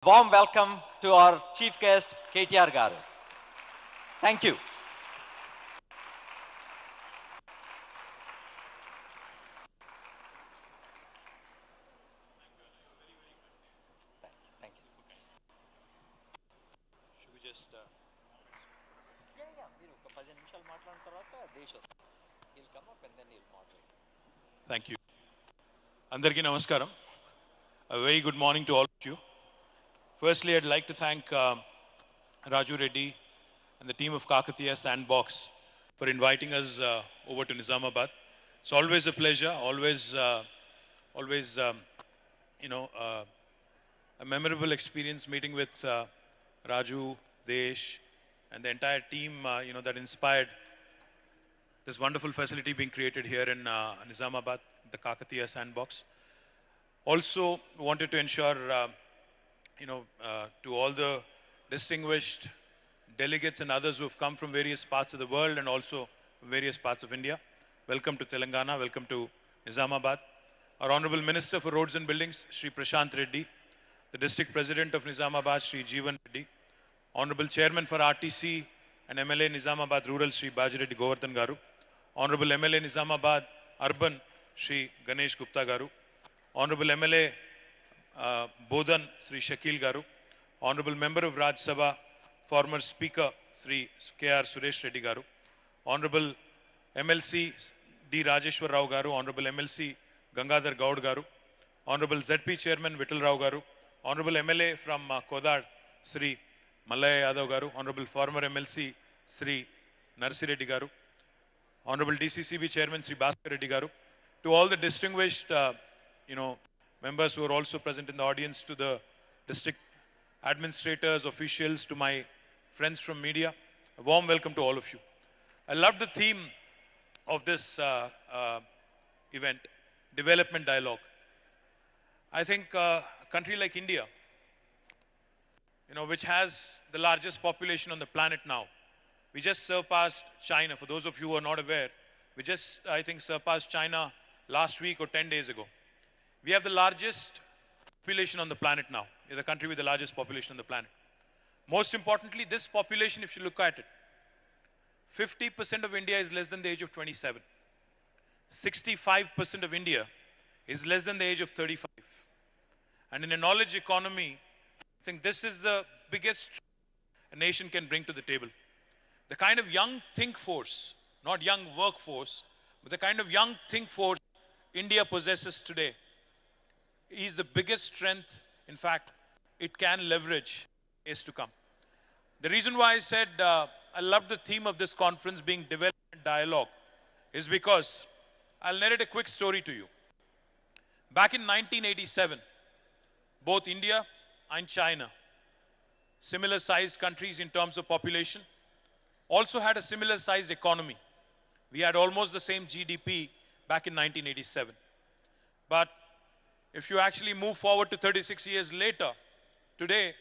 Warm welcome to our chief guest, KTR Garu. Thank you. Thank you. Should we just... మీరు ఒక 10 నిమిషాలు మాట్లాడిన తర్వాత దేశ్ వస్తుంది. He'll come up and then he'll moderate. Thank you. Andarki namaskaram. A very good morning to all of you. Firstly, I'd like to thank Raju Reddy and the team of KTR Sandbox for inviting us over to Nizamabad. It's always a pleasure, always, a memorable experience meeting with Raju, Desh, and the entire team, that inspired this wonderful facility being created here in Nizamabad, the KTR Sandbox. Also wanted to ensure, to all the distinguished delegates and others who have come from various parts of the world and also various parts of India. Welcome to Telangana, welcome to Nizamabad. Our Honorable Minister for Roads and Buildings, Shri Prashant Reddy, the District President of Nizamabad, Shri Jeevan Reddy, Honorable Chairman for RTC and MLA Nizamabad Rural, Shri Bajireddy Govardhan Garu, Honorable MLA Nizamabad Urban, Shri Ganesh Gupta Garu, Honorable MLA Bodhan, Shri Shakil Garu, Honorable Member of Raj Sabha, former Speaker, Shri KR Suresh Reddy Garu, Honorable MLC D. Rajeshwar Rao Garu, Honorable MLC Gangadhar Gaud Garu, Honorable ZP Chairman Vittal Rao Garu, Honorable MLA from Kodad, Shri Mallaya Yadav Garu, Honorable former MLC Shri Narsi Reddy Garu, Honorable DCCB Chairman Shri Bhaskar Reddy Garu, to all the distinguished, members who are also present in the audience, to the district administrators, officials, to my friends from media, a warm welcome to all of you. I love the theme of this event, development dialogue. I think a country like India, which has the largest population on the planet now, we just surpassed China. For those of you who are not aware, we just, I think, surpassed China last week or 10 days ago. We have the largest population on the planet now. We're the country with the largest population on the planet. Most importantly, this population, if you look at it, 50% of India is less than the age of 27. 65% of India is less than the age of 35. And in a knowledge economy, I think this is the biggest a nation can bring to the table. The kind of young think force, not young workforce, but the kind of young think force India possesses today is the biggest strength, in fact, it can leverage years to come. The reason why I said I love the theme of this conference being development dialogue is because I'll narrate a quick story to you. Back in 1987, both India and China, similar sized countries in terms of population, also had a similar sized economy. We had almost the same GDP back in 1987. But if you actually move forward to 36 years later, today,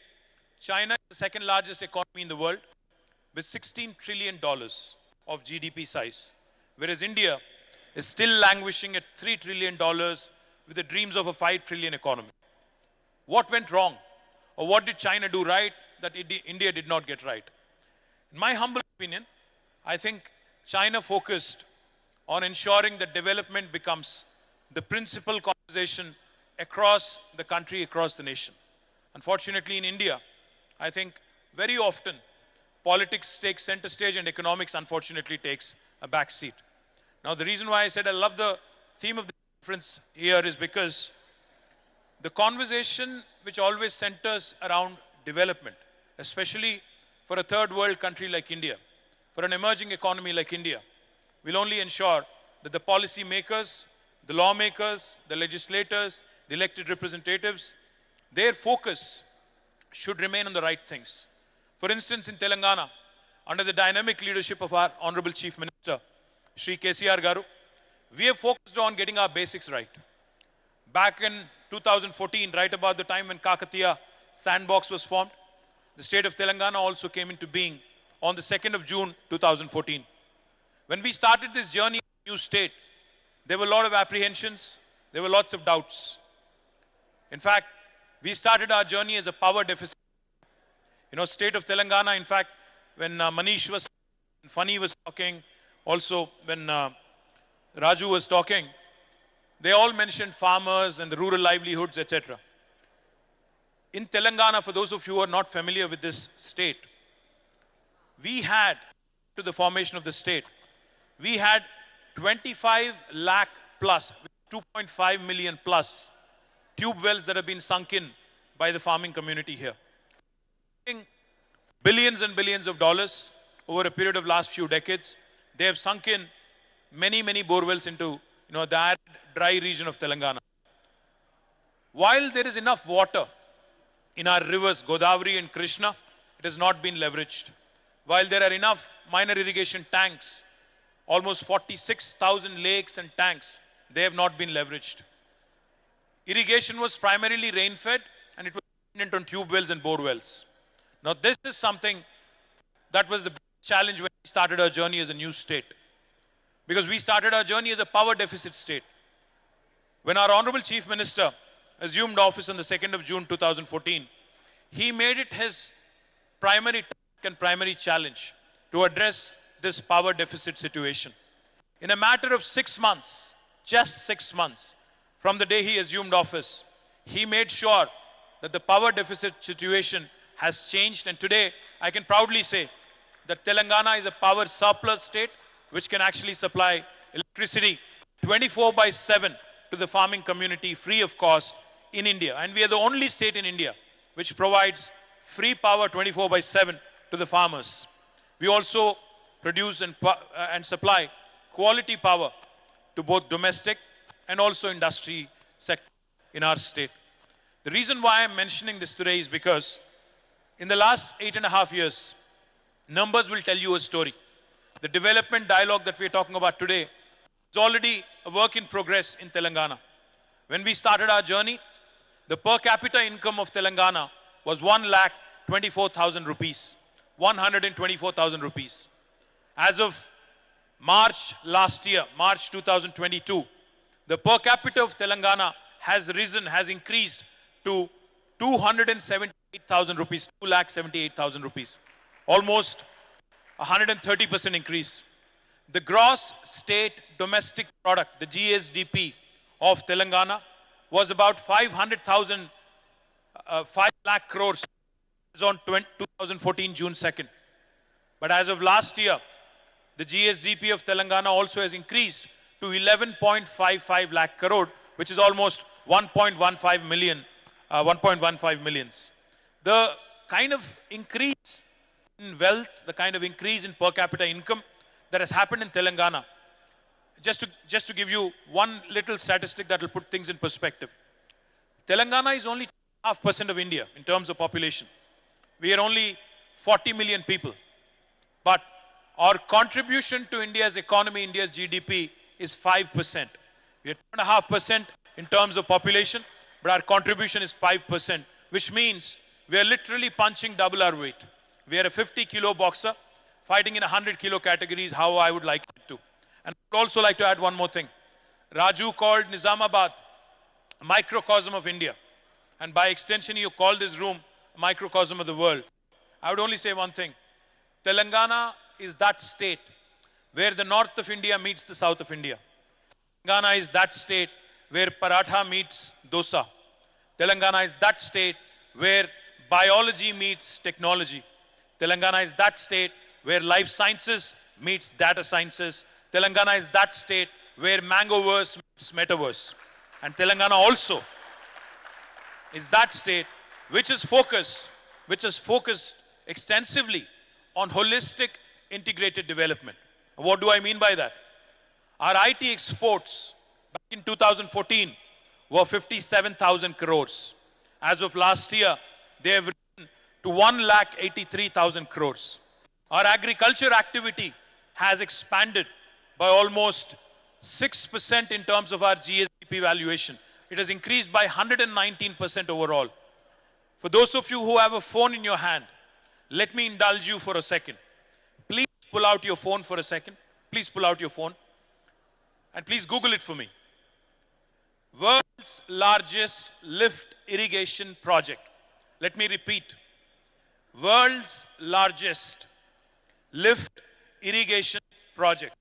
China is the second largest economy in the world with $16 trillion of GDP size, whereas India is still languishing at $3 trillion with the dreams of a 5 trillion economy. What went wrong? Or what did China do right that India did not get right? In my humble opinion, I think China focused on ensuring that development becomes the principal conversation across the country, across the nation. Unfortunately, in India, I think very often politics takes center stage and economics, unfortunately, takes a back seat. Now, the reason why I said I love the theme of the conference here is because the conversation which always centers around development, especially for a third world country like India, for an emerging economy like India, will only ensure that the policy makers, the lawmakers, the legislators, the elected representatives, their focus should remain on the right things. For instance, in Telangana, under the dynamic leadership of our Honorable Chief Minister, Shri KCR Garu, we have focused on getting our basics right. Back in 2014, right about the time when KTR Sandbox was formed, the state of Telangana also came into being on the 2nd of June 2014. When we started this journey in the new state, there were a lot of apprehensions, there were lots of doubts. In fact, We started our journey as a power deficit. State of Telangana, in fact, when Manish was, Funny was talking, also when Raju was talking, they all mentioned farmers and the rural livelihoods, etc. In Telangana, for those of you who are not familiar with this state, we had, to the formation of the state, we had 25 lakh plus, 2.5 million plus tube wells that have been sunk in by the farming community here. Billions and billions of dollars over a period of last few decades. They have sunk in many, many bore wells into the arid, dry region of Telangana. While there is enough water in our rivers, Godavari and Krishna, it has not been leveraged. While there are enough minor irrigation tanks, almost 46,000 lakes and tanks, they have not been leveraged. Irrigation was primarily rain-fed and it was dependent on tube wells and bore wells. Now this is something that was the challenge when we started our journey as a new state. Because we started our journey as a power deficit state. When our Honorable Chief Minister assumed office on the 2nd of June 2014, he made it his primary task and primary challenge to address this power deficit situation. In a matter of 6 months, just 6 months, from the day he assumed office, he made sure that the power deficit situation has changed, and today I can proudly say that Telangana is a power surplus state which can actually supply electricity 24/7 to the farming community free of cost in India. And we are the only state in India which provides free power 24/7 to the farmers. We also produce and supply quality power to both domestic and also industry sector in our state. The reason why I'm mentioning this today is because in the last 8.5 years, numbers will tell you a story. The development dialogue that we're talking about today is already a work in progress in Telangana. When we started our journey, the per capita income of Telangana was 1,24,000 rupees. 124,000 rupees. As of March last year, March 2022, the per capita of Telangana has increased to 278,000 rupees, 2,78,000 rupees. Almost 130% increase. The gross state domestic product, the GSDP of Telangana, was about 500,000, 5 lakh crores on 2014 June 2nd. But as of last year, the GSDP of Telangana also has increased to 11.55 lakh crore, which is almost 1.15 million, 1.15 millions. The kind of increase in wealth, the kind of increase in per capita income that has happened in Telangana, just to give you one little statistic that will put things in perspective. Telangana is only 2.5% of India in terms of population. We are only 40 million people. But our contribution to India's economy, India's GDP is 5%. We are 2.5% in terms of population, but our contribution is 5%, which means we are literally punching double our weight. We are a 50-kilo boxer fighting in 100-kilo categories, how I would like it to. And I would also like to add one more thing. Raju called Nizamabad a microcosm of India. And by extension, you called this room a microcosm of the world. I would only say one thing. Telangana is that state where the north of India meets the south of India. Telangana is that state where paratha meets dosa. Telangana is that state where biology meets technology. Telangana is that state where life sciences meets data sciences. Telangana is that state where Mangoverse meets Metaverse. And Telangana also is that state which is focused extensively on holistic integrated development. What do I mean by that? Our IT exports back in 2014 were 57,000 crores. As of last year, they have risen to 1,83,000 crores. Our agriculture activity has expanded by almost 6% in terms of our GSDP valuation. It has increased by 119% overall. For those of you who have a phone in your hand, let me indulge you for a second. Please pull out your phone for a second. Please pull out your phone. And please Google it for me. World world's largest lift irrigation project. Let me repeat. World's largest lift irrigation project.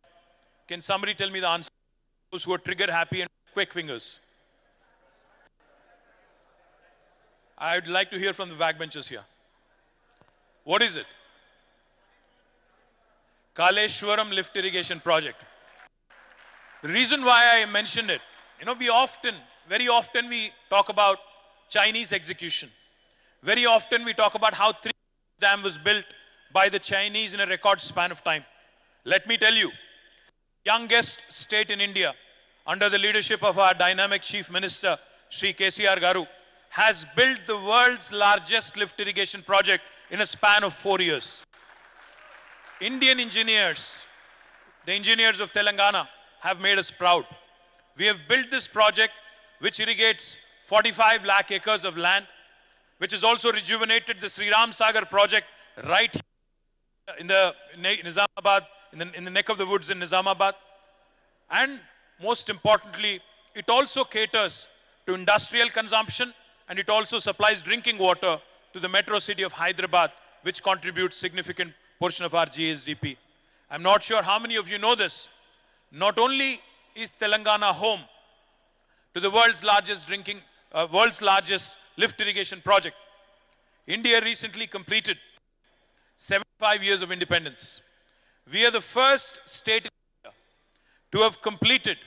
Can somebody tell me the answer? Those who are trigger happy and quick fingers. I would like to hear from the backbenchers here. What is it? Kaleshwaram lift irrigation project. The reason why I mentioned it, very often we talk about Chinese execution. Very often we talk about how three dam was built by the Chinese in a record span of time. Let me tell you, youngest state in India, under the leadership of our dynamic Chief Minister, Shri KTR Garu, has built the world's largest lift irrigation project in a span of 4 years. Indian engineers, the engineers of Telangana, have made us proud. We have built this project which irrigates 45 lakh acres of land, which has also rejuvenated the Sri Ram Sagar project right here in the Nizamabad, in the neck of the woods in Nizamabad. And most importantly, it also caters to industrial consumption, and it also supplies drinking water to the metro city of Hyderabad, which contributes significant portion of our GSDP. I'm not sure how many of you know this. Not only is Telangana home to the world's largest lift irrigation project, India recently completed 75 years of independence. We are the first state in India to have completed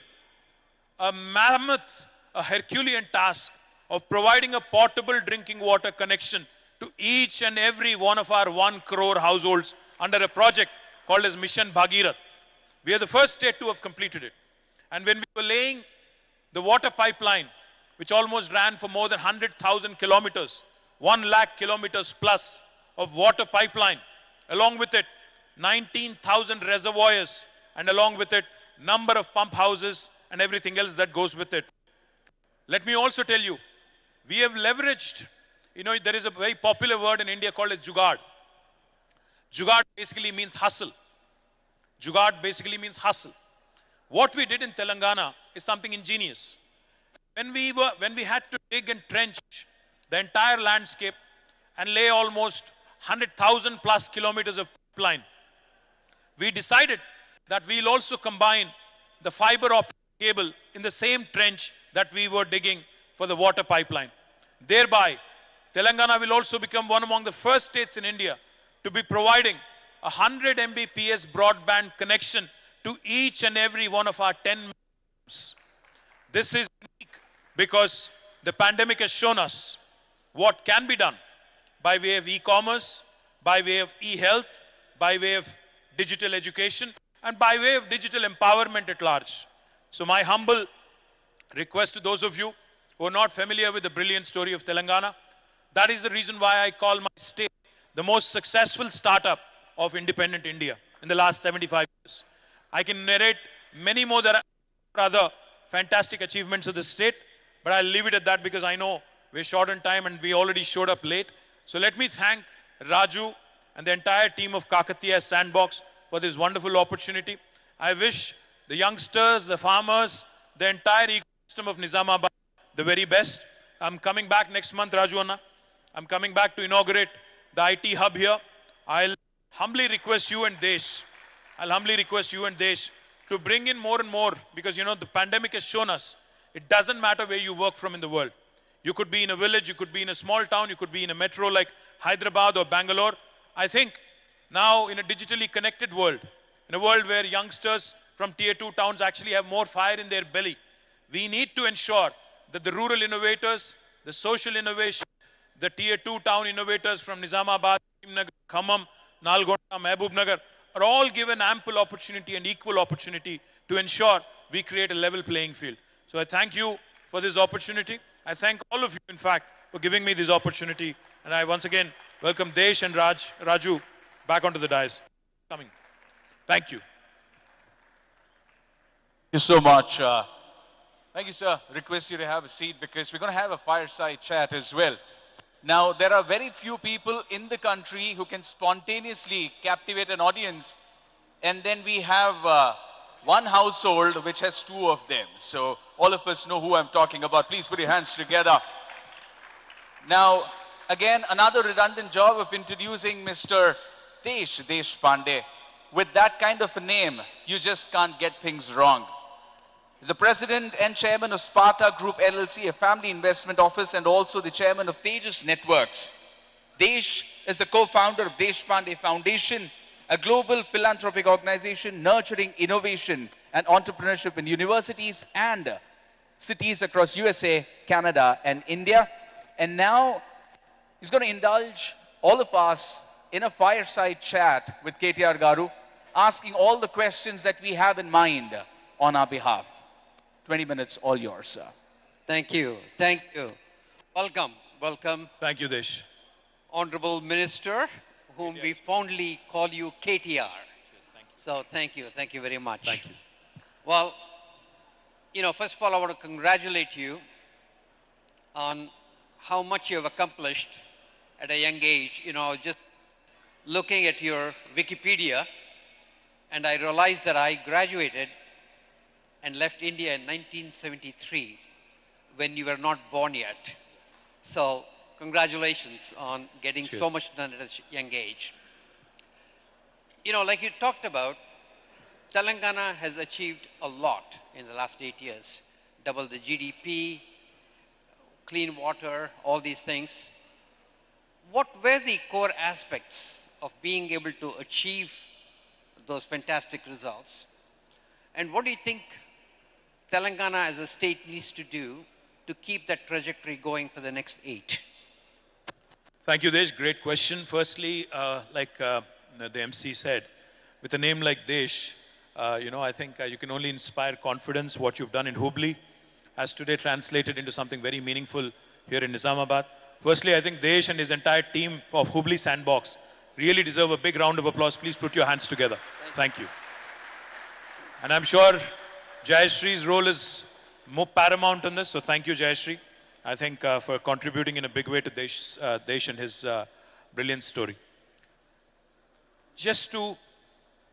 a mammoth, a Herculean task of providing a portable drinking water connection to each and every one of our 1 crore households under a project called as Mission Bhagirath. We are the first state to have completed it. And when we were laying the water pipeline, which almost ran for more than 100,000 kilometers, 1 lakh kilometers plus of water pipeline, along with it 19,000 reservoirs, and along with it number of pump houses and everything else that goes with it. Let me also tell you, we have leveraged, there is a very popular word in India called as jugaad. Jugaad basically means hustle. Jugaad basically means hustle. What we did in Telangana is something ingenious. When we had to dig and trench the entire landscape and lay almost 100,000 plus kilometers of pipeline, we decided that we'll also combine the fiber optic cable in the same trench that we were digging for the water pipeline. Thereby, Telangana will also become one among the first states in India to be providing 100 Mbps broadband connection to each and every one of our 10 millions. This is unique because the pandemic has shown us what can be done by way of e-commerce, by way of e-health, by way of digital education, and by way of digital empowerment at large. So my humble request to those of you who are not familiar with the brilliant story of Telangana, that is the reason why I call my state the most successful startup of independent India in the last 75 years. I can narrate many more other fantastic achievements of the state, but I'll leave it at that because I know we're short on time and we already showed up late. So let me thank Raju and the entire team of Kakatiya Sandbox for this wonderful opportunity. I wish the youngsters, the farmers, the entire ecosystem of Nizamabad the very best. I'm coming back next month, Raju Anna. I'm coming back to inaugurate the IT hub here. I'll humbly request you and Desh to bring in more and more, because the pandemic has shown us it doesn't matter where you work from in the world. You could be in a village, you could be in a small town, you could be in a metro like Hyderabad or Bangalore. I think now in a digitally connected world, in a world where youngsters from tier 2 towns actually have more fire in their belly, we need to ensure that the rural innovators, the social innovation, the tier 2 town innovators from Nizamabad, Khammam, Nalgonda, Mehboob Nagar are all given ample opportunity and equal opportunity to ensure we create a level playing field. So I thank you for this opportunity. I thank all of you, in fact, for giving me this opportunity. And I once again welcome Desh and Raju back onto the dais. Thank you. Thank you so much. Thank you, sir. Request you to have a seat because we're going to have a fireside chat as well. Now, there are very few people in the country who can spontaneously captivate an audience, and then we have one household which has two of them. So all of us know who I'm talking about. Please put your hands together. Now, again, another redundant job of introducing Mr. Deshpande. With that kind of a name, you just can't get things wrong. He's the president and chairman of Sparta Group LLC, a family investment office, and also the chairman of Tejas Networks. Desh is the co-founder of Deshpande Foundation, a global philanthropic organization nurturing innovation and entrepreneurship in universities and cities across USA, Canada, and India. And now he's going to indulge all of us in a fireside chat with KTR Garu, asking all the questions that we have in mind on our behalf. 20 minutes, all yours, sir. Thank you. Thank you. Welcome. Welcome, Thank you, Desh. Honorable Minister, whom we fondly call you KTR. Yes, thank you. So thank you. Thank you very much. Thank you. Well, first of all, I want to congratulate you on how much you have accomplished at a young age. Just looking at your Wikipedia, and I realized that I graduated and left India in 1973 when you were not born yet. So congratulations on getting Cheers. so much done at a young age. Like you talked about, Telangana has achieved a lot in the last 8 years. Doubled the GDP, clean water, all these things. What were the core aspects of being able to achieve those fantastic results? And what do you think Telangana as a state needs to do to keep that trajectory going for the next 8? Thank you, Desh. Great question. Firstly, like the MC said, with a name like Desh, I think you can only inspire confidence. What you've done in Hubli has today translated into something very meaningful here in Nizamabad. Firstly, I think Desh and his entire team of Hubli Sandbox really deserve a big round of applause. Please put your hands together. Thank you. And I'm sure Jayashree's role is more paramount in this, so thank you, Jayashree, I think, for contributing in a big way to Desh and his brilliant story. Just to,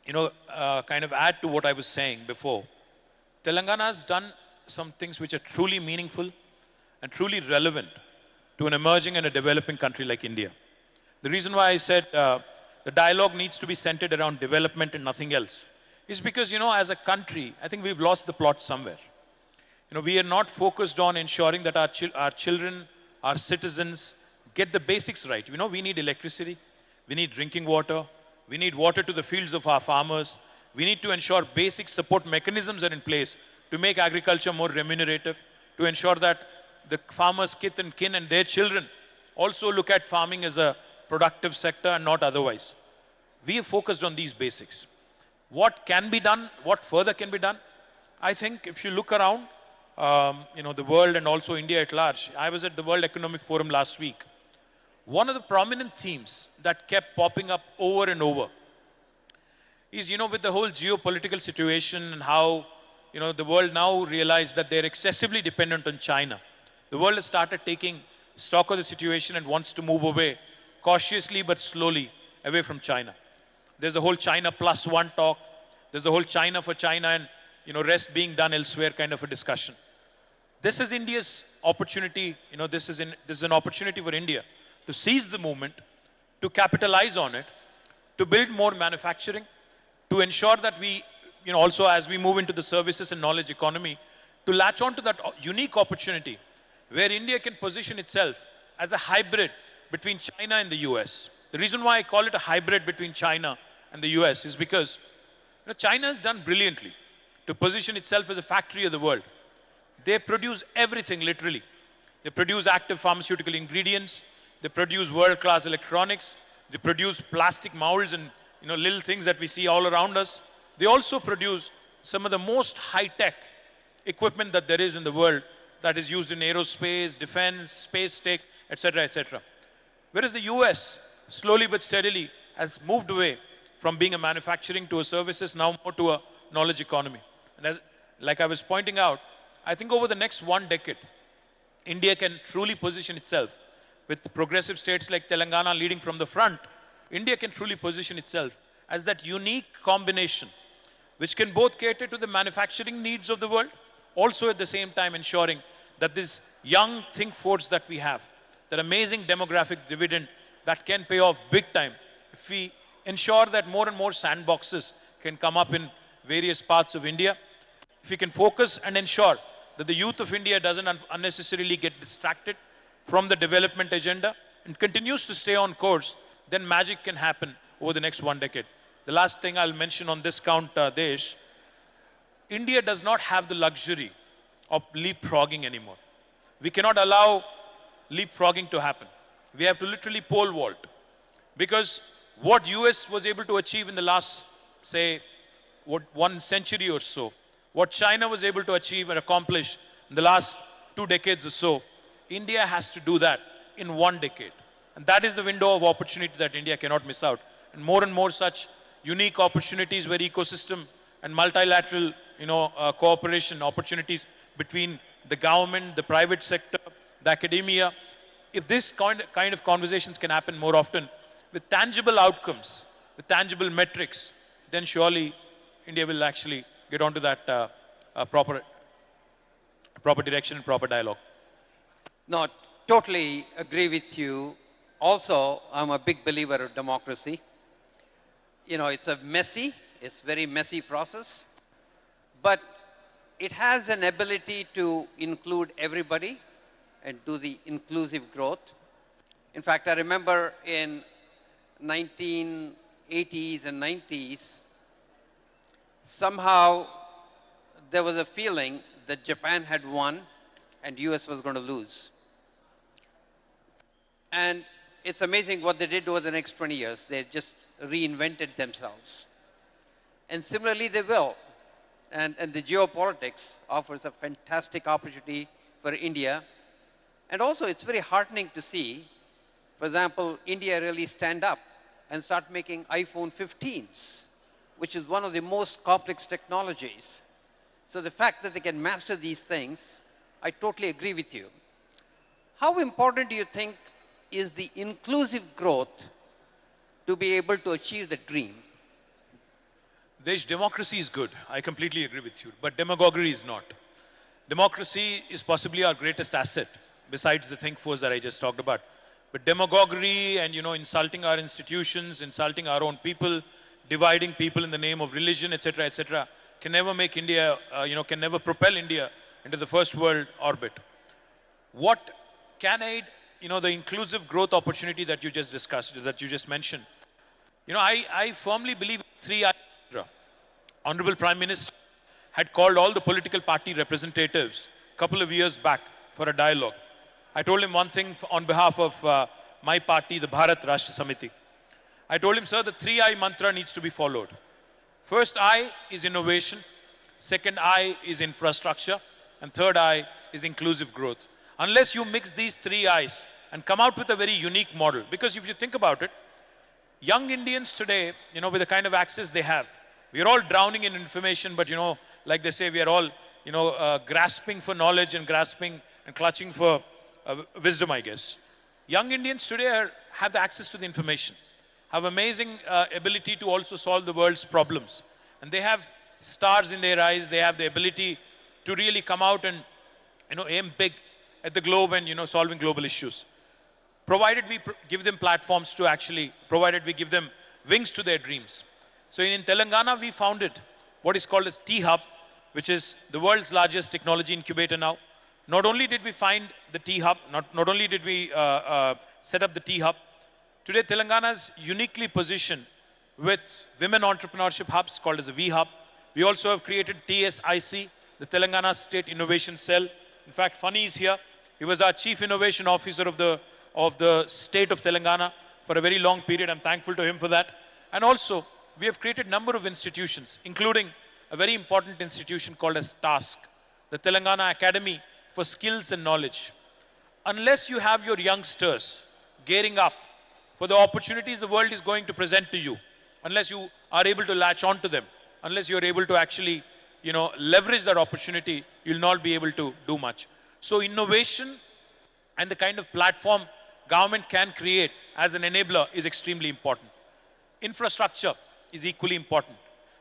kind of add to what I was saying before, Telangana has done some things which are truly meaningful and truly relevant to an emerging and a developing country like India. The reason why I said the dialogue needs to be centered around development and nothing else is because, as a country, I think we've lost the plot somewhere. We are not focused on ensuring that our children, our citizens get the basics right. We need electricity, we need drinking water, we need water to the fields of our farmers. We need to ensure basic support mechanisms are in place to make agriculture more remunerative, to ensure that the farmers' kith and kin and their children also look at farming as a productive sector and not otherwise. We have focused on these basics. What can be done? What further can be done? I think if you look around, the world and also India at large, I was at the World Economic Forum last week. One of the prominent themes that kept popping up over and over is, with the whole geopolitical situation and how, the world now realized that they're excessively dependent on China. The world has started taking stock of the situation and wants to move away, cautiously but slowly, away from China. There's the whole China plus one talk. There's the whole China for China and, rest being done elsewhere kind of a discussion. This is India's opportunity. This is an opportunity for India to seize the moment, to capitalize on it, to build more manufacturing, to ensure that we, also as we move into the services and knowledge economy, to latch on to that unique opportunity where India can position itself as a hybrid between China and the US. The reason why I call it a hybrid between China and the US is because China has done brilliantly to position itself as a factory of the world. They produce everything, literally. They produce active pharmaceutical ingredients. They produce world-class electronics. They produce plastic molds and little things that we see all around us. They also produce some of the most high-tech equipment that there is in the world that is used in aerospace, defense, space tech, etc., etc. Whereas the US, slowly but steadily, has moved away from being a manufacturing to a services, now more to a knowledge economy. And like I was pointing out, I think over the next 1 decade, India can truly position itself with progressive states like Telangana leading from the front. India can truly position itself as that unique combination which can both cater to the manufacturing needs of the world, also at the same time ensuring that this young think force that we have, that amazing demographic dividend that can pay off big time, if we ensure that more and more sandboxes can come up in various parts of India, if we can focus and ensure that the youth of India doesn't unnecessarily get distracted from the development agenda and continues to stay on course, then magic can happen over the next 1 decade. The last thing I'll mention on this count, Desh, India does not have the luxury of leapfrogging anymore. We cannot allow leapfrogging to happen. We have to literally pole vault. Because what US was able to achieve in the last, say, 1 century or so, what China was able to achieve and accomplish in the last 2 decades or so, India has to do that in 1 decade. And that is the window of opportunity that India cannot miss out. And more such unique opportunities where ecosystem and multilateral, cooperation opportunities between the government, the private sector, the academia. If this kind of conversations can happen more often with tangible outcomes, with tangible metrics, then surely India will actually get onto that proper direction and proper dialogue. No, totally agree with you. Also, I'm a big believer of democracy. It's it's very messy process, but it has an ability to include everybody and do the inclusive growth. In fact, I remember in 1980s and 90s, somehow there was a feeling that Japan had won and US was going to lose. And it's amazing what they did over the next 20 years. They just reinvented themselves. And similarly, they will. And the geopolitics offers a fantastic opportunity for India. And also, it's very heartening to see, for example, India really stand up and start making iPhone 15s, which is one of the most complex technologies. So the fact that they can master these things, I totally agree with you. How important do you think is the inclusive growth to be able to achieve the dream? Democracy is good. I completely agree with you. But demagoguery is not. Democracy is possibly our greatest asset, besides the think force that I just talked about. But demagoguery and, insulting our institutions, insulting our own people, dividing people in the name of religion, etc., can never make India, can never propel India into the first world orbit. What can aid, the inclusive growth opportunity that you just discussed, that you just mentioned? I firmly believe 3I. Honorable Prime Minister had called all the political party representatives a couple of years back for a dialogue. I told him one thing on behalf of my party, the Bharat Rashtra Samiti. I told him, sir, the 3I mantra needs to be followed. First I is innovation, second I is infrastructure, and third I is inclusive growth. Unless you mix these 3 I's and come out with a very unique model, because if you think about it, young Indians today, with the kind of access they have, we are all drowning in information, but like they say, we are all, grasping for knowledge and grasping and clutching for wisdom, I guess. Young Indians today have the access to the information, have amazing ability to also solve the world's problems. And they have stars in their eyes, they have the ability to really come out and, aim big at the globe and, solving global issues. Provided we give them platforms to actually, provided we give them wings to their dreams. So in Telangana, we founded what is called as T-Hub, which is the world's largest technology incubator now. Not only did we find the T-Hub, not only did we set up the T-Hub, today Telangana is uniquely positioned with women entrepreneurship hubs called as a V-Hub. We also have created TSIC, the Telangana State Innovation Cell. In fact, Funny is here. He was our Chief Innovation Officer of the state of Telangana for a very long period. I'm thankful to him for that. And also, we have created a number of institutions, including a very important institution called as TASK, the Telangana Academy for Skills and Knowledge. Unless you have your youngsters gearing up for the opportunities the world is going to present to you, unless you are able to latch on to them, unless you are able to actually, leverage that opportunity, you'll not be able to do much. So innovation and the kind of platform government can create as an enabler is extremely important. Infrastructure is equally important.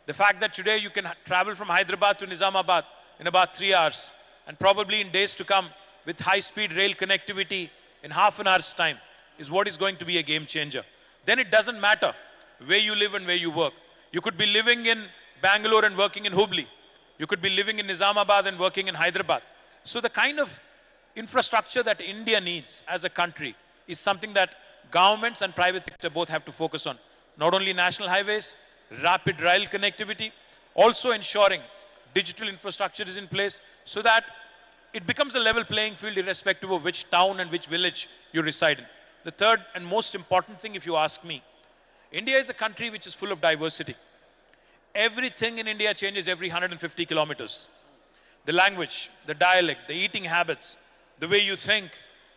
The fact that today you can travel from Hyderabad to Nizamabad in about 3 hours, and probably in days to come with high-speed rail connectivity in half an hour's time is what is going to be a game changer. Then it doesn't matter where you live and where you work. You could be living in Bangalore and working in Hubli. You could be living in Nizamabad and working in Hyderabad. So the kind of infrastructure that India needs as a country is something that governments and private sector both have to focus on. Not only national highways, rapid rail connectivity, also ensuring digital infrastructure is in place so that it becomes a level playing field irrespective of which town and which village you reside in. The third and most important thing, if you ask me, India is a country which is full of diversity. Everything in India changes every 150 kilometers. The language, the dialect, the eating habits, the way you think,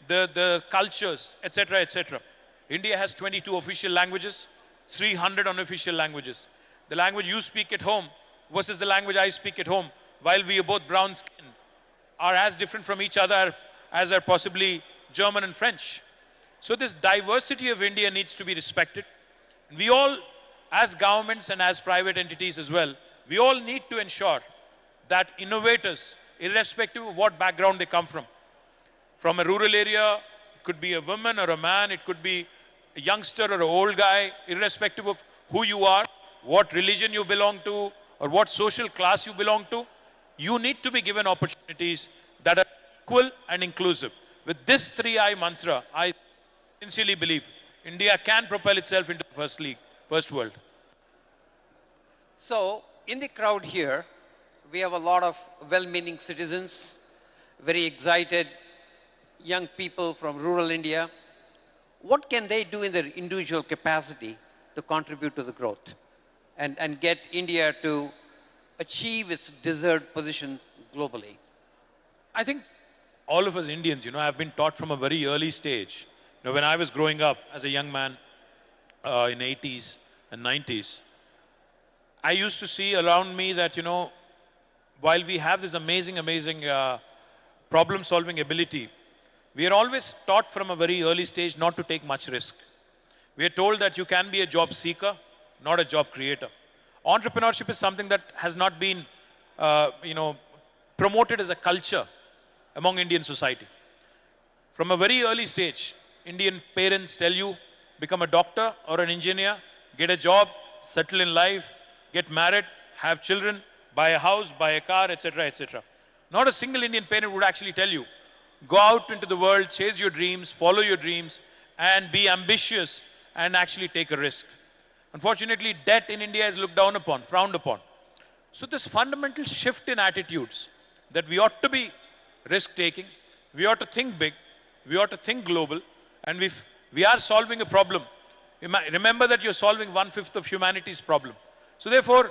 the cultures, etc., etc. India has 22 official languages, 300 unofficial languages. The language you speak at home versus the language I speak at home, while we are both brown skinned, are as different from each other as are possibly German and French. So this diversity of India needs to be respected. We all, as governments and as private entities as well, we all need to ensure that innovators, irrespective of what background they come from a rural area, it could be a woman or a man, it could be a youngster or an old guy, irrespective of who you are, what religion you belong to, or what social class you belong to, you need to be given opportunities that are equal and inclusive. With this 3I mantra, I sincerely believe India can propel itself into the first league, first world. So, in the crowd here, we have a lot of well-meaning citizens, very excited young people from rural India. What can they do in their individual capacity to contribute to the growth and get India to achieve its deserved position globally? I think all of us Indians, have been taught from a very early stage. When I was growing up as a young man in 80s and 90s, I used to see around me that, while we have this amazing problem-solving ability, we are always taught from a very early stage not to take much risk. We are told that you can be a job seeker, not a job creator. Entrepreneurship is something that has not been, promoted as a culture among Indian society. From a very early stage, Indian parents tell you, become a doctor or an engineer, get a job, settle in life, get married, have children, buy a house, buy a car, etc., etc. Not a single Indian parent would actually tell you, go out into the world, chase your dreams, follow your dreams, and be ambitious and actually take a risk. Unfortunately, debt in India is looked down upon, frowned upon. So this fundamental shift in attitudes that we ought to be risk-taking, we ought to think big, we ought to think global, and if we are solving a problem, remember that you're solving 1/5 of humanity's problem. So therefore,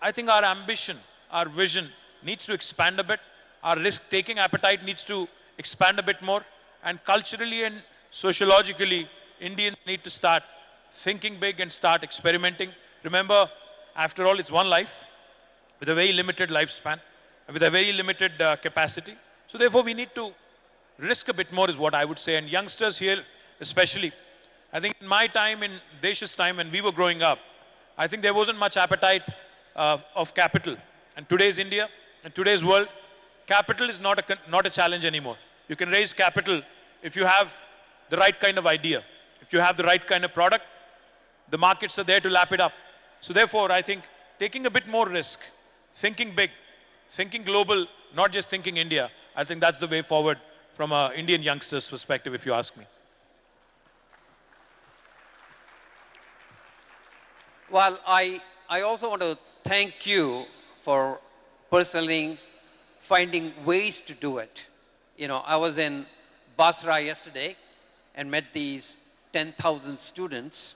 I think our ambition, our vision needs to expand a bit, our risk-taking appetite needs to expand a bit more, and culturally and sociologically, Indians need to start thinking big and start experimenting. Remember, after all, it's one life with a very limited lifespan, with a very limited capacity. So therefore, we need to risk a bit more is what I would say. And youngsters here especially, I think in my time, in Desh's time when we were growing up, I think there wasn't much appetite of capital. And today's India, and today's world, capital is not a challenge anymore. You can raise capital if you have the right kind of idea. If you have the right kind of product, the markets are there to lap it up. So therefore, I think taking a bit more risk, thinking big, thinking global, not just thinking India, I think that's the way forward from an Indian youngster's perspective, if you ask me. Well, I also want to thank you for personally finding ways to do it. I was in Basra yesterday and met these 10,000 students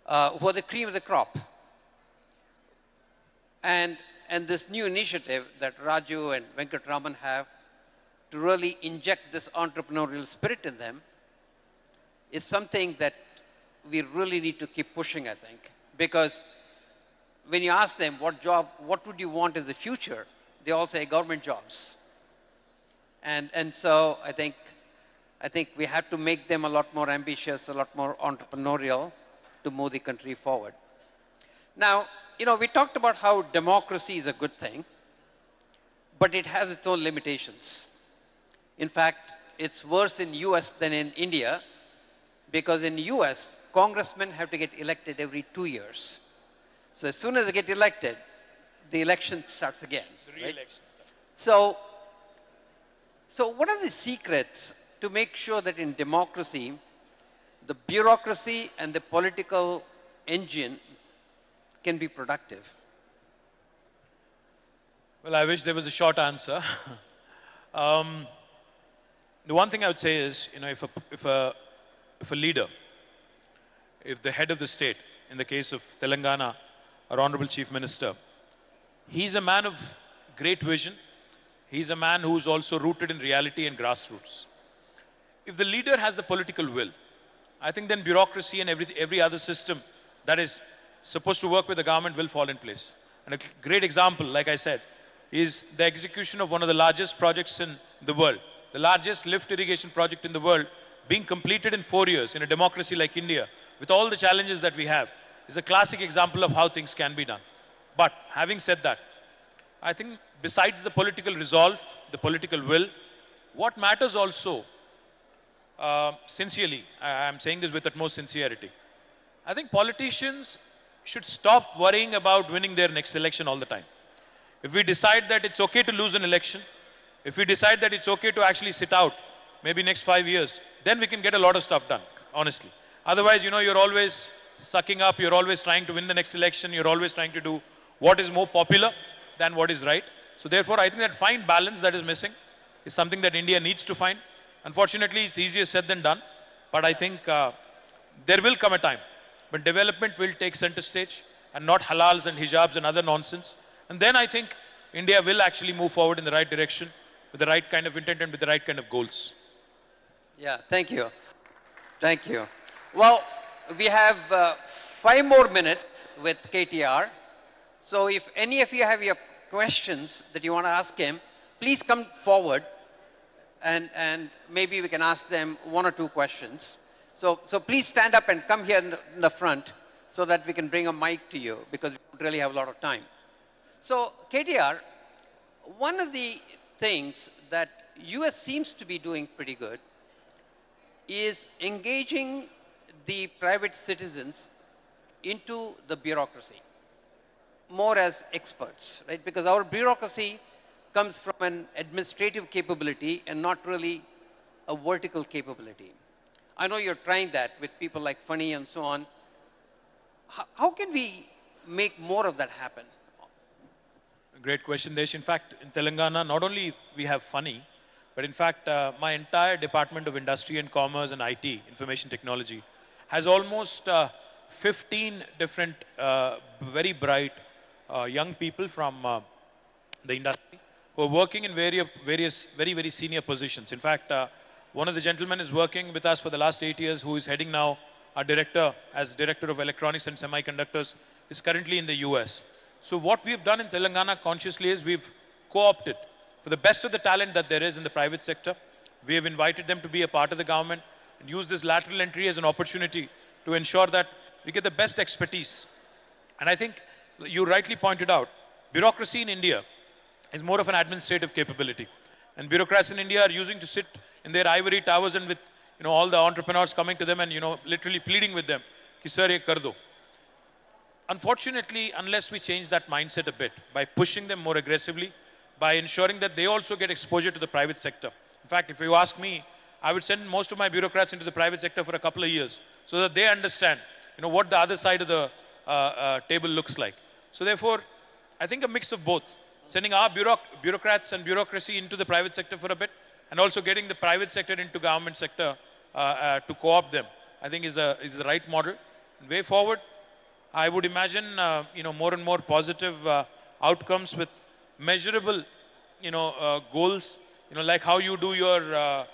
who are the cream of the crop. And this new initiative that Raju and Venkatraman have to really inject this entrepreneurial spirit in them is something that we really need to keep pushing, I think. Because when you ask them what would you want as the future, they all say government jobs. And so I think we have to make them a lot more ambitious, a lot more entrepreneurial to move the country forward. Now, we talked about how democracy is a good thing. but it has its own limitations. In fact, it's worse in US than in India because in US, congressmen have to get elected every 2 years. So as soon as they get elected, the election starts again. The right? re-election stuff. So what are the secrets to make sure that in democracy, the bureaucracy and the political engine can be productive? Well, I wish there was a short answer. um, the one thing I would say is, if a leader, if the head of the state, in the case of Telangana, our Honorable Chief Minister, he's a man of great vision. He's a man who's also rooted in reality and grassroots. If the leader has the political will, I think then bureaucracy and every other system that is supposed to work with the government will fall in place. And a great example, like I said, is the execution of one of the largest projects in the world, the largest lift irrigation project in the world, being completed in 4 years in a democracy like India, with all the challenges that we have, is a classic example of how things can be done. But having said that, I think besides the political resolve, the political will, what matters also, sincerely, I'm saying this with utmost sincerity, I think politicians should stop worrying about winning their next election all the time. If we decide that it's okay to lose an election, if we decide that it's okay to actually sit out, maybe next 5 years, then we can get a lot of stuff done, honestly. Otherwise, you're always sucking up, you're always trying to win the next election, you're always trying to do what is more popular than what is right. So therefore, I think that fine balance that is missing is something that India needs to find. Unfortunately, it's easier said than done, but I think there will come a time when development will take center stage and not halals and hijabs and other nonsense. And then I think India will actually move forward in the right direction with the right kind of intent and with the right kind of goals. Yeah, thank you. Thank you. Well, we have 5 more minutes with KTR. So if any of you have your questions that you want to ask him, please come forward and maybe we can ask them 1 or 2 questions. So please stand up and come here in the front so that we can bring a mic to you because we don't really have a lot of time. So KTR, one of the things that US seems to be doing pretty good is engaging the private citizens into the bureaucracy more as experts, right? Because our bureaucracy comes from an administrative capability and not really a vertical capability. I know you're trying that with people like Funny and so on. How can we make more of that happen? Great question, Desh. In fact, in Telangana, not only we have Funny, but in fact, my entire Department of Industry and Commerce and IT, Information Technology, has almost 15 different very bright young people from the industry who are working in various very senior positions. In fact, one of the gentlemen is working with us for the last 8 years, who is heading now our director as Director of Electronics and Semiconductors, is currently in the US. So what we've done in Telangana consciously is we've co-opted for the best of the talent that there is in the private sector. We have invited them to be a part of the government and use this lateral entry as an opportunity to ensure that we get the best expertise. And I think you rightly pointed out, bureaucracy in India is more of an administrative capability. And bureaucrats in India are using to sit in their ivory towers and with all the entrepreneurs coming to them and literally pleading with them, ki sir ye kar do. Unfortunately, unless we change that mindset a bit by pushing them more aggressively, by ensuring that they also get exposure to the private sector. In fact, if you ask me, I would send most of my bureaucrats into the private sector for a couple of years so that they understand what the other side of the table looks like. So therefore, I think a mix of both, sending our bureaucrats and bureaucracy into the private sector for a bit and also getting the private sector into government sector to co-opt them, I think is the right model. And way forward, I would imagine more and more positive outcomes with measurable goals, like how you do your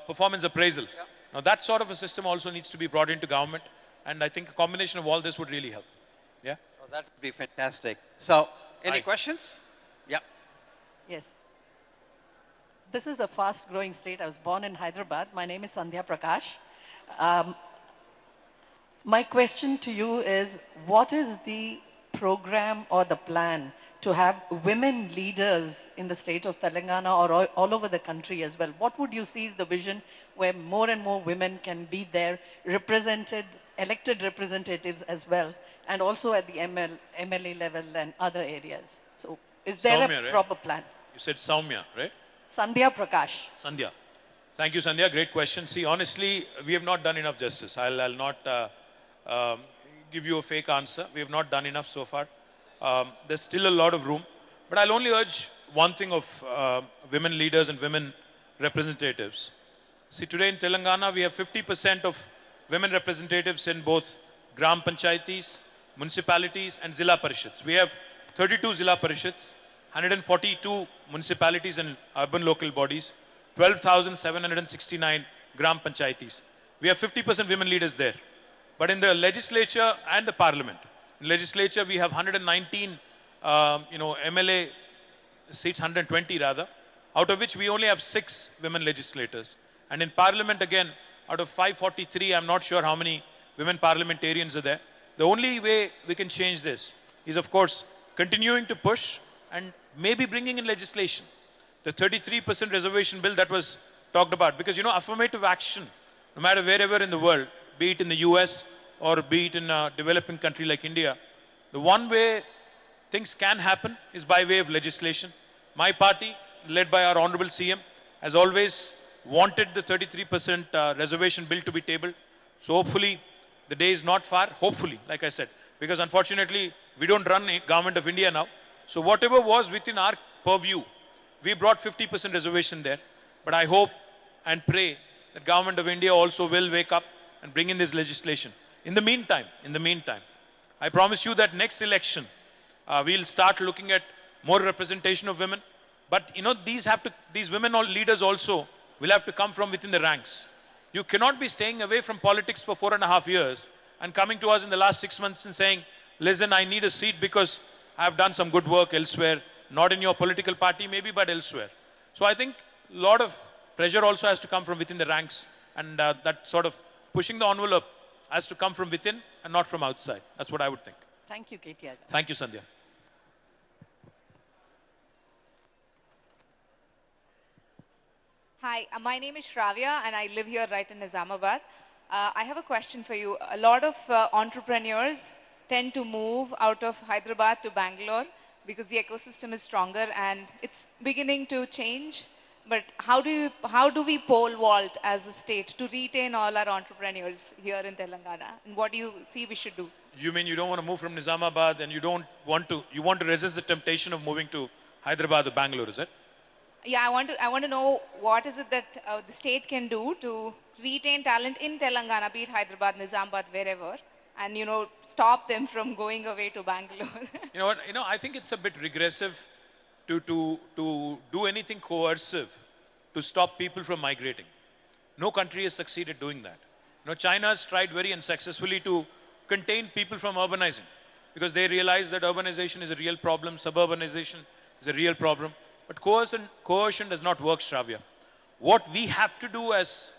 performance appraisal. Yeah. Now that sort of a system also needs to be brought into government, and I think a combination of all this would really help. Yeah. Oh, that would be fantastic. So, any Hi. questions? Yeah. Yes. This is a fast-growing state. I was born in Hyderabad. My name is Sandhya Prakash. My question to you is, what is the program or the plan to have women leaders in the state of Telangana or all over the country as well? What would you see is the vision where more and more women can be there, represented, elected representatives as well, and also at the MLA level and other areas? So is there Soumya, a right? proper plan? You said Soumya, right? Sandhya Prakash. Sandhya. Thank you, Sandhya. Great question. See, honestly, we have not done enough justice. I'll not give you a fake answer. We have not done enough so far. There's still a lot of room. But I'll only urge one thing of women leaders and women representatives. See, today in Telangana, we have 50% of women representatives in both Gram Panchayatis, municipalities, and Zilla Parishads. We have 32 Zilla Parishads, 142 municipalities and urban local bodies, 12,769 Gram Panchayatis. We have 50% women leaders there. But in the legislature and the parliament, in legislature we have 119, MLA seats, 120 rather, out of which we only have 6 women legislators. And in parliament again, out of 543, I'm not sure how many women parliamentarians are there. The only way we can change this is, of course, continuing to push and maybe bringing in legislation. The 33% reservation bill that was talked about, because affirmative action, no matter wherever in the world, be it in the US or be it in a developing country like India, the one way things can happen is by way of legislation. My party, led by our Honorable CM, has always wanted the 33% reservation bill to be tabled. So hopefully, the day is not far, hopefully, like I said, because unfortunately, we don't run the government of India now. So whatever was within our purview, we brought 50% reservation there. But I hope and pray that government of India also will wake up and bring in this legislation. In the meantime, I promise you that next election, we'll start looking at more representation of women. But these women leaders also will have to come from within the ranks. You cannot be staying away from politics for 4.5 years and coming to us in the last 6 months and saying, listen, I need a seat because I've done some good work elsewhere, not in your political party maybe, but elsewhere. So I think a lot of pressure also has to come from within the ranks, and that sort of pushing the envelope has to come from within and not from outside. That's what I would think. Thank you, KTR. Thank you, Sandhya. Hi, my name is Shravya and I live here right in Nizamabad. I have a question for you. A lot of entrepreneurs tend to move out of Hyderabad to Bangalore because the ecosystem is stronger and it's beginning to change. But how do we pole vault as a state to retain all our entrepreneurs here in Telangana? And what do you see we should do? You mean you don't want to move from Nizamabad and you want to resist the temptation of moving to Hyderabad or Bangalore, is it? Yeah, I want to know what is it that the state can do to retain talent in Telangana, be it Hyderabad, Nizamabad, wherever, and stop them from going away to Bangalore. You know what? I think it's a bit regressive to do anything coercive to stop people from migrating. No country has succeeded doing that. China has tried very unsuccessfully to contain people from urbanizing because they realize that urbanization is a real problem, suburbanization is a real problem. But coercion does not work, Shravya. What we have to do as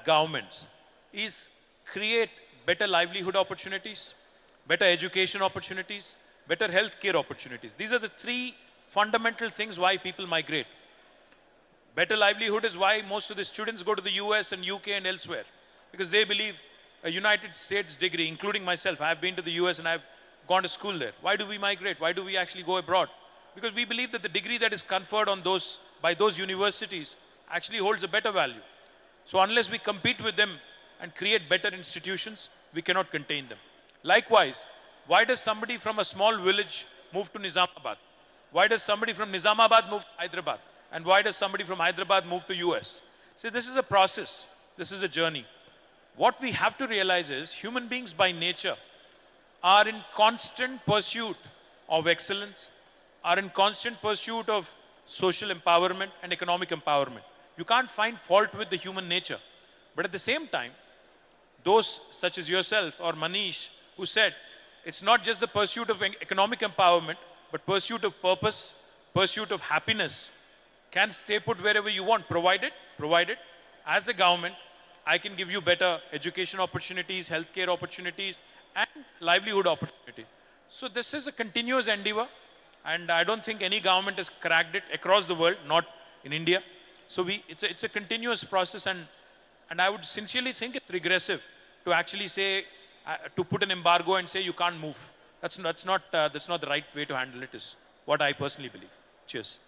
governments is create better livelihood opportunities, better education opportunities, better healthcare opportunities. These are the 3 fundamental things why people migrate. Better livelihood is why most of the students go to the US and UK and elsewhere, because they believe a United States degree, including myself, I have been to the US and I've gone to school there. Why do we migrate? Why do we actually go abroad? Because we believe that the degree that is conferred on by those universities actually holds a better value. So unless we compete with them and create better institutions, we cannot contain them. Likewise, why does somebody from a small village move to Nizamabad? Why does somebody from Nizamabad move to Hyderabad? And why does somebody from Hyderabad move to US? See, this is a process. This is a journey. What we have to realize is human beings by nature are in constant pursuit of excellence, are in constant pursuit of social empowerment and economic empowerment. You can't find fault with the human nature. But at the same time, those such as yourself or Manish who said, it's not just the pursuit of economic empowerment, but pursuit of purpose, pursuit of happiness, can stay put wherever you want, provided, as a government, I can give you better education opportunities, healthcare opportunities, and livelihood opportunities. So this is a continuous endeavor. And I don't think any government has cracked it across the world, not in India. So it's a continuous process, and I would sincerely think it's regressive to actually say, to put an embargo and say you can't move. That's not the right way to handle it, is what I personally believe. Cheers.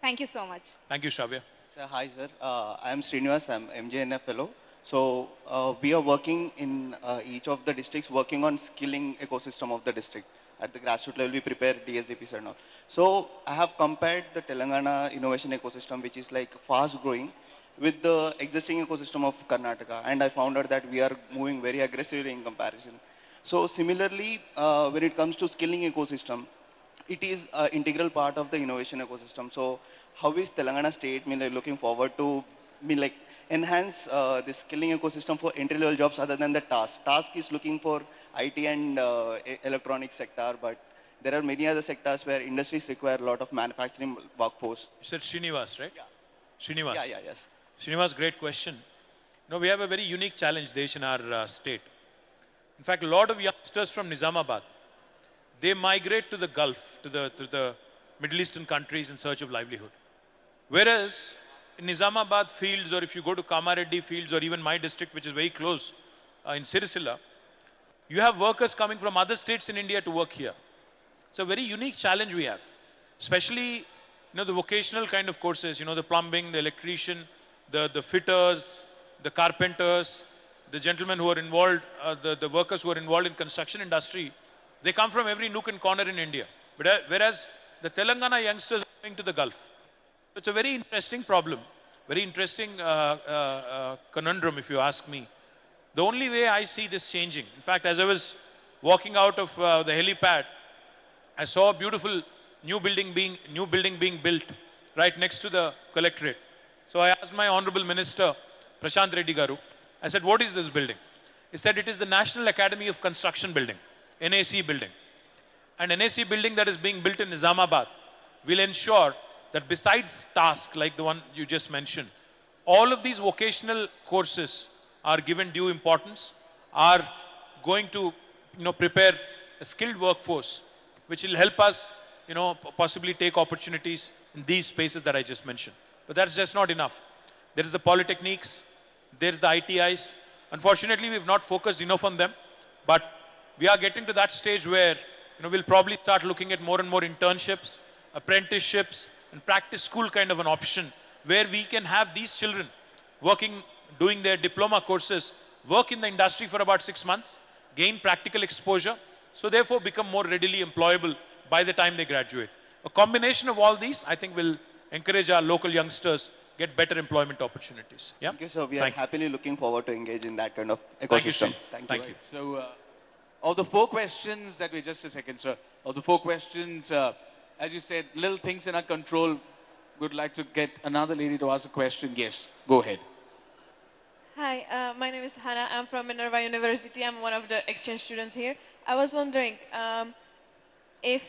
Thank you so much. Thank you, Shravya. Sir, hi sir. I am Srinivas. I am MJNF fellow. So we are working in each of the districts, working on skilling ecosystem of the district. At the grassroots level, we prepare DSDPs and all. So I have compared the Telangana innovation ecosystem, which is like fast growing, with the existing ecosystem of Karnataka, and I found out that we are moving very aggressively in comparison. So similarly, when it comes to skilling ecosystem, it is an integral part of the innovation ecosystem. So how is Telangana state looking forward to like enhance the skilling ecosystem for entry level jobs other than the task? Task is looking for IT and electronic sector, but there are many other sectors where industries require a lot of manufacturing workforce. You said Srinivas, right? Srinivas. Yes. Srinivas, great question. We have a very unique challenge, Desh, in our state. In fact, a lot of youngsters from Nizamabad, they migrate to the Gulf, to the Middle Eastern countries in search of livelihood. Whereas in Nizamabad fields, or if you go to Kamareddy fields, or even my district, which is very close, in Sirisila, you have workers coming from other states in India to work here. It's a very unique challenge we have, especially the vocational kind of courses, the plumbing, the electrician, the fitters, the carpenters, the gentlemen who are involved, the workers who are involved in construction industry. They come from every nook and corner in India. But whereas the Telangana youngsters are going to the Gulf. It's a very interesting problem, very interesting conundrum, if you ask me. The only way I see this changing, in fact, as I was walking out of the helipad, I saw a beautiful new building being built right next to the collectorate. So I asked my Honorable Minister, Prashant Reddy Garu, I said, what is this building? He said, it is the National Academy of Construction building, NAC building. And NAC building that is being built in Nizamabad will ensure that besides tasks like the one you just mentioned, all of these vocational courses are given due importance, are going to prepare a skilled workforce, which will help us possibly take opportunities in these spaces that I just mentioned. But that's just not enough. There is the polytechniques, there is the ITIs. Unfortunately, we have not focused enough on them, but we are getting to that stage where we'll probably start looking at more and more internships, apprenticeships, and practice school kind of an option, where we can have these children working, doing their diploma courses, work in the industry for about 6 months, gain practical exposure, so therefore become more readily employable by the time they graduate. A combination of all these, I think, will encourage our local youngsters get better employment opportunities. Yeah? Thank you, sir. We are happily looking forward to engage in that kind of Thank you, ecosystem. Sri. Thank you. Thank you. So, of the 4 questions that we, just a second, sir. Of the 4 questions, as you said, little things in our control. Would like to get another lady to ask a question. Yes, go ahead. Hi, my name is Hannah. I'm from Minerva University. I'm one of the exchange students here. I was wondering if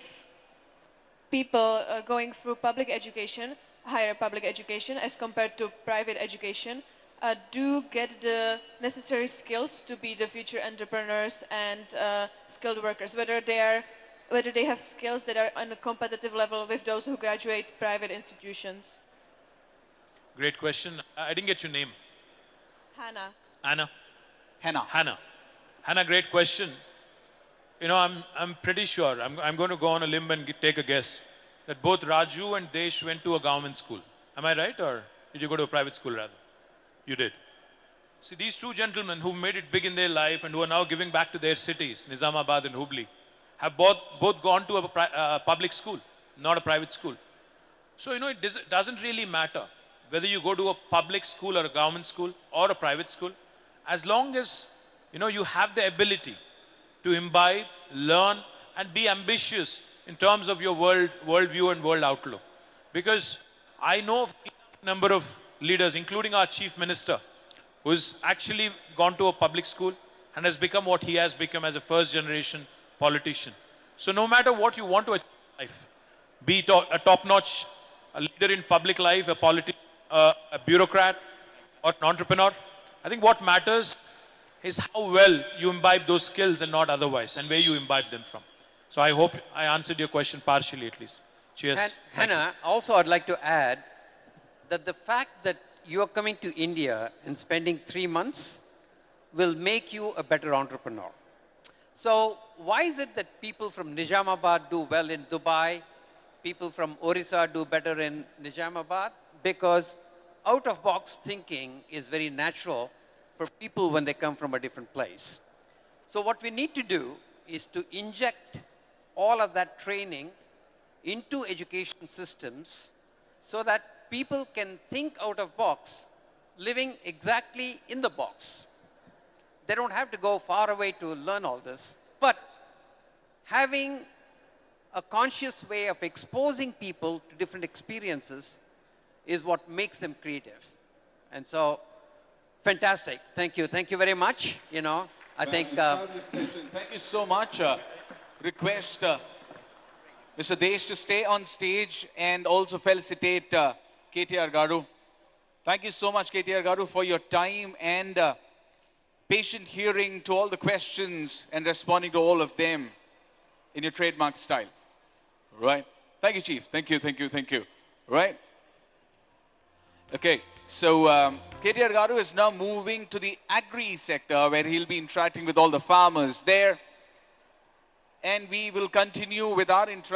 people going through public education, higher public education, as compared to private education, do get the necessary skills to be the future entrepreneurs and skilled workers, whether they have skills that are on a competitive level with those who graduate private institutions. Great question. I didn't get your name. Hannah. Anna? Hannah. Hannah. Hannah, great question. I'm pretty sure, I'm going to go on a limb and take a guess, that both Raju and Desh went to a government school. Am I right, or did you go to a private school rather? You did. See, these 2 gentlemen who've made it big in their life and who are now giving back to their cities, Nizamabad and Hubli, have both gone to a public school, not a private school. So, it doesn't really matter whether you go to a public school or a government school or a private school, as long as, you have the ability to imbibe, learn, and be ambitious in terms of your worldview and world outlook. Because I know of a number of leaders, including our chief minister, who's actually gone to a public school and has become what he has become as a first generation politician. So no matter what you want to achieve in life, be it a top-notch leader in public life, a politician, a bureaucrat, or an entrepreneur, I think what matters is how well you imbibe those skills and not otherwise, and where you imbibe them from. So I hope I answered your question partially at least. Cheers. Thank you. Hannah, also I'd like to add that the fact that you are coming to India and spending 3 months will make you a better entrepreneur. So why is it that people from Nizamabad do well in Dubai, people from Orissa do better in Nizamabad? Because out-of-box thinking is very natural for people when they come from a different place. So what we need to do is to inject all of that training into education systems so that people can think out of box, living exactly in the box. They don't have to go far away to learn all this, but having a conscious way of exposing people to different experiences is what makes them creative. And so, fantastic. Thank you. Thank you very much. You know, I think. Thank you so much. Request Mr. Desh to stay on stage and also felicitate KTR Garu. Thank you so much, KTR Garu, for your time and patient hearing to all the questions and responding to all of them in your trademark style. Right? Thank you, Chief. Thank you, thank you, thank you. Right? Okay, so KTR Garu is now moving to the agri sector where he'll be interacting with all the farmers there. And we will continue with our interaction.